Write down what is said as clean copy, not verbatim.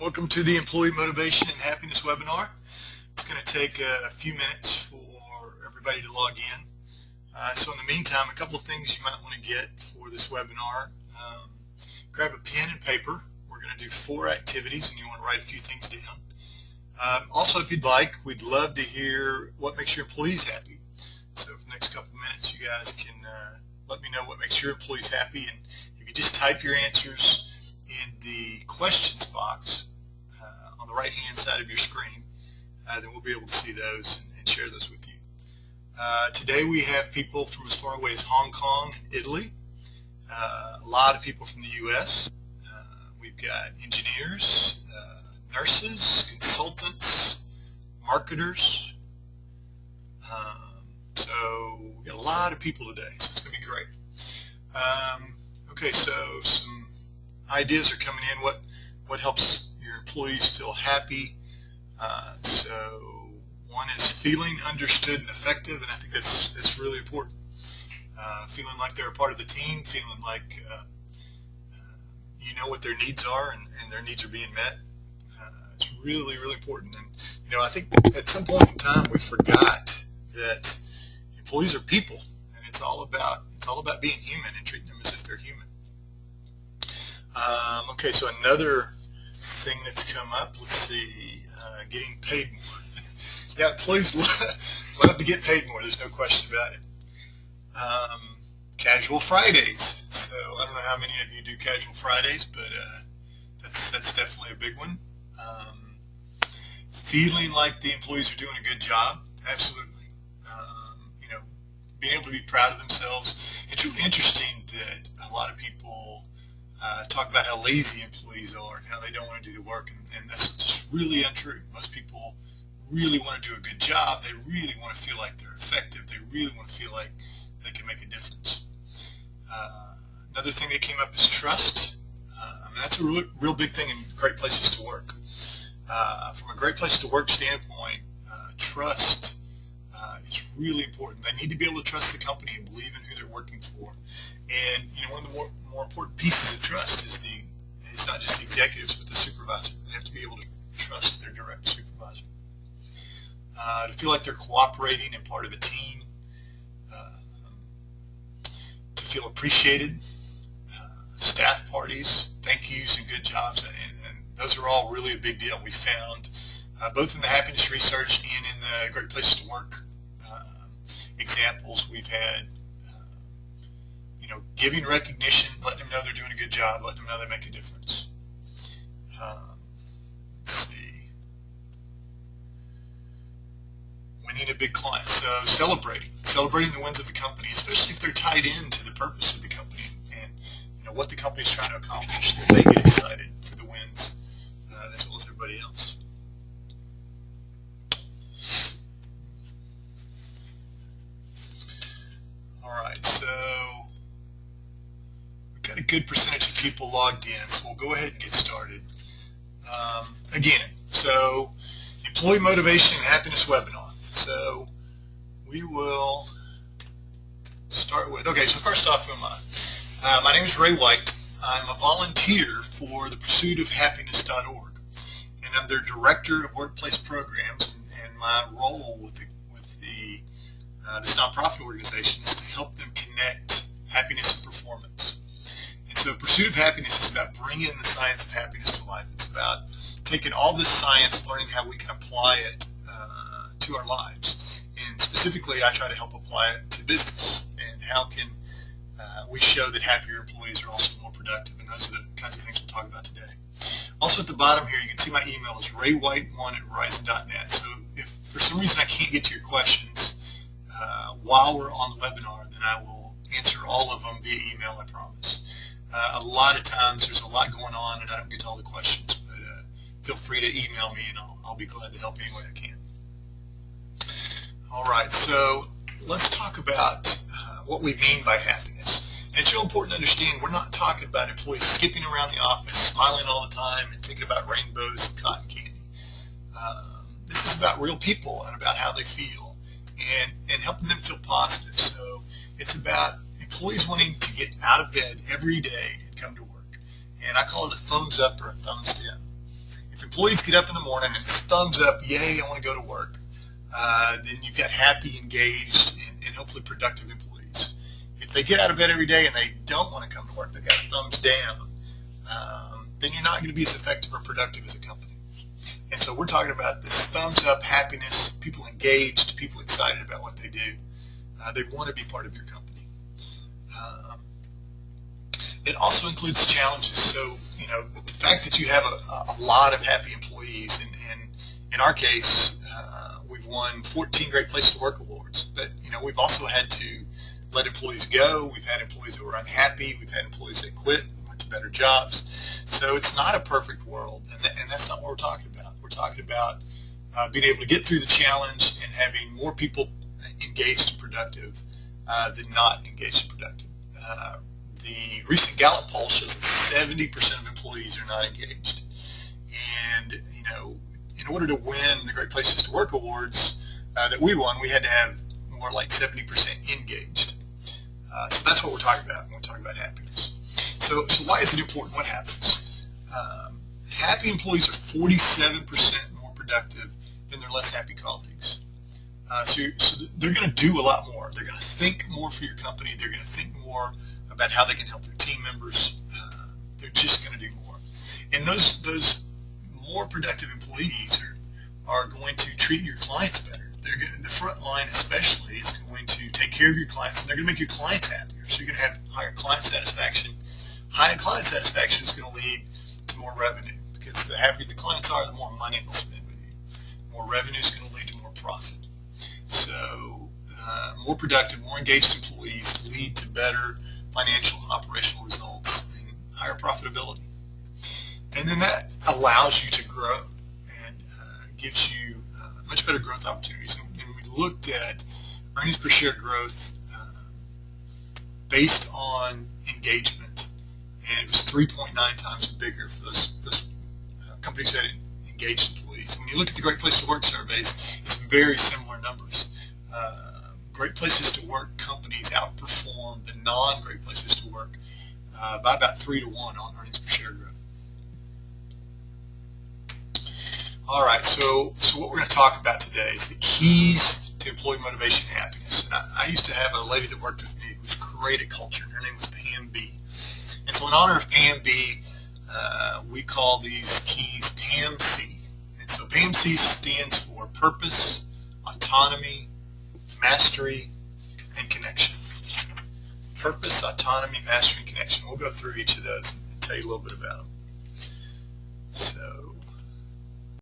Welcome to the Employee Motivation and Happiness webinar. It's going to take a few minutes for everybody to log in. So in the meantime, a couple of things you might want to get for this webinar. Grab a pen and paper. We're going to do 4 activities and you want to write a few things down. Also, if you'd like, we'd love to hear what makes your employees happy. So for the next couple of minutes, you guys can let me know what makes your employees happy. And if you just type your answers in the questions box on the right hand side of your screen, then we'll be able to see those and share those with you. Today we have people from as far away as Hong Kong, Italy, a lot of people from the US. We've got engineers, nurses, consultants, marketers. So we got a lot of people today, so it's going to be great. Okay, so some ideas are coming in. What helps your employees feel happy? So one is feeling understood and effective, and I think that's really important. Feeling like they're a part of the team, feeling like you know what their needs are and their needs are being met. It's really, really important. And I think at some point in time we forgot that employees are people, and it's all about being human and treating them as if they're human. Okay, so another thing that's come up, let's see, getting paid more. Yeah, employees love to get paid more, there's no question about it. Casual Fridays. So I don't know how many of you do casual Fridays, but that's definitely a big one. Feeling like the employees are doing a good job, absolutely. Being able to be proud of themselves. It's really interesting that a lot of people talk about how lazy employees are and how they don't want to do the work, and that's just really untrue. Most people really want to do a good job. They really want to feel like they're effective. They really want to feel like they can make a difference. Another thing that came up is trust. That's a real big thing in great places to work. From a great place to work standpoint, trust is really important. They need to be able to trust the company and believe in who they're working for. And one of the more important pieces of trust is it's not just the executives but the supervisor. They have to be able to trust their direct supervisor. To feel like they're cooperating and part of a team. To feel appreciated. Staff parties, thank yous, and good jobs, and those are all really a big deal. We found both in the happiness research and in the great places to work examples, we've had giving recognition, letting them know they're doing a good job, letting them know they make a difference. Let's see. Winning a big client. So celebrating the wins of the company, especially if they're tied into the purpose of the company and what the company's trying to accomplish, that they get excited for the wins as well as everybody else. Alright, so we've got a good percentage of people logged in, so we'll go ahead and get started. Again, so Employee Motivation and Happiness webinar. So we will start with, okay, so first off, who am I? My name is Ray White. I'm a volunteer for the pursuitofhappiness.org, and I'm their Director of Workplace Programs, and my role with this nonprofit organization is to help them connect happiness and performance. And so Pursuit of Happiness is about bringing the science of happiness to life. It's about taking all this science, learning how we can apply it to our lives. And specifically, I try to help apply it to business, and how can we show that happier employees are also more productive, and those are the kinds of things we'll talk about today. Also at the bottom here, you can see my email is raywhite1@verizon.net. So if for some reason I can't get to your questions while we're on the webinar, then I will answer all of them via email, I promise. A lot of times there's a lot going on and I don't get to all the questions, but feel free to email me and I'll be glad to help any way I can. Alright, so let's talk about what we mean by happiness. And it's real important to understand we're not talking about employees skipping around the office, smiling all the time, and thinking about rainbows and cotton candy. This is about real people and about how they feel and helping them feel positive. So it's about employees wanting to get out of bed every day and come to work. And I call it a thumbs up or a thumbs down. If employees get up in the morning and it's thumbs up, yay, I want to go to work, then you've got happy, engaged, and hopefully productive employees. If they get out of bed every day and they don't want to come to work, they've got a thumbs down, then you're not going to be as effective or productive as a company. And so we're talking about this thumbs up happiness, people engaged, people excited about what they do. They want to be part of your company. It also includes challenges. So, the fact that you have a lot of happy employees, and in our case, we've won 14 Great Place to Work awards, but, we've also had to let employees go. We've had employees that were unhappy. We've had employees that quit, went to better jobs. So it's not a perfect world, and that's not what we're talking about. We're talking about being able to get through the challenge and having more people engaged and productive than not engaged and productive. The recent Gallup poll shows that 70% of employees are not engaged. And, in order to win the Great Places to Work awards that we won, we had to have more like 70% engaged. So that's what we're talking about when we're talking about happiness. So why is it important? What happens? Happy employees are 47% more productive than their less happy colleagues. So they're going to do a lot more. They're going to think more for your company. They're going to think more about how they can help their team members. They're just going to do more. And those more productive employees are going to treat your clients better. The front line especially is going to take care of your clients, and they're going to make your clients happier. So you're going to have higher client satisfaction. High client satisfaction is going to lead to more revenue, because the happier the clients are, the more money they'll spend with you. More revenue is going to lead to more profit. So more productive, more engaged employees lead to better financial and operational results and higher profitability. And then that allows you to grow and gives you much better growth opportunities. And we looked at earnings per share growth based on engagement, and it was 3.9 times bigger for those companies that had engaged employees. When you look at the Great Place to Work surveys, it's very similar numbers. Great Places to Work companies outperform the non-Great Places to Work by about 3 to 1 on earnings per share growth. All right, so what we're going to talk about today is the keys to employee motivation and happiness. And I used to have a lady that worked with me who was great at culture, and her name was Pam B. And so in honor of Pam B, we call these keys Pam C. And so Pam C stands for purpose, autonomy, mastery, and connection. Purpose, autonomy, mastery, and connection. We'll go through each of those and tell you a little bit about them. So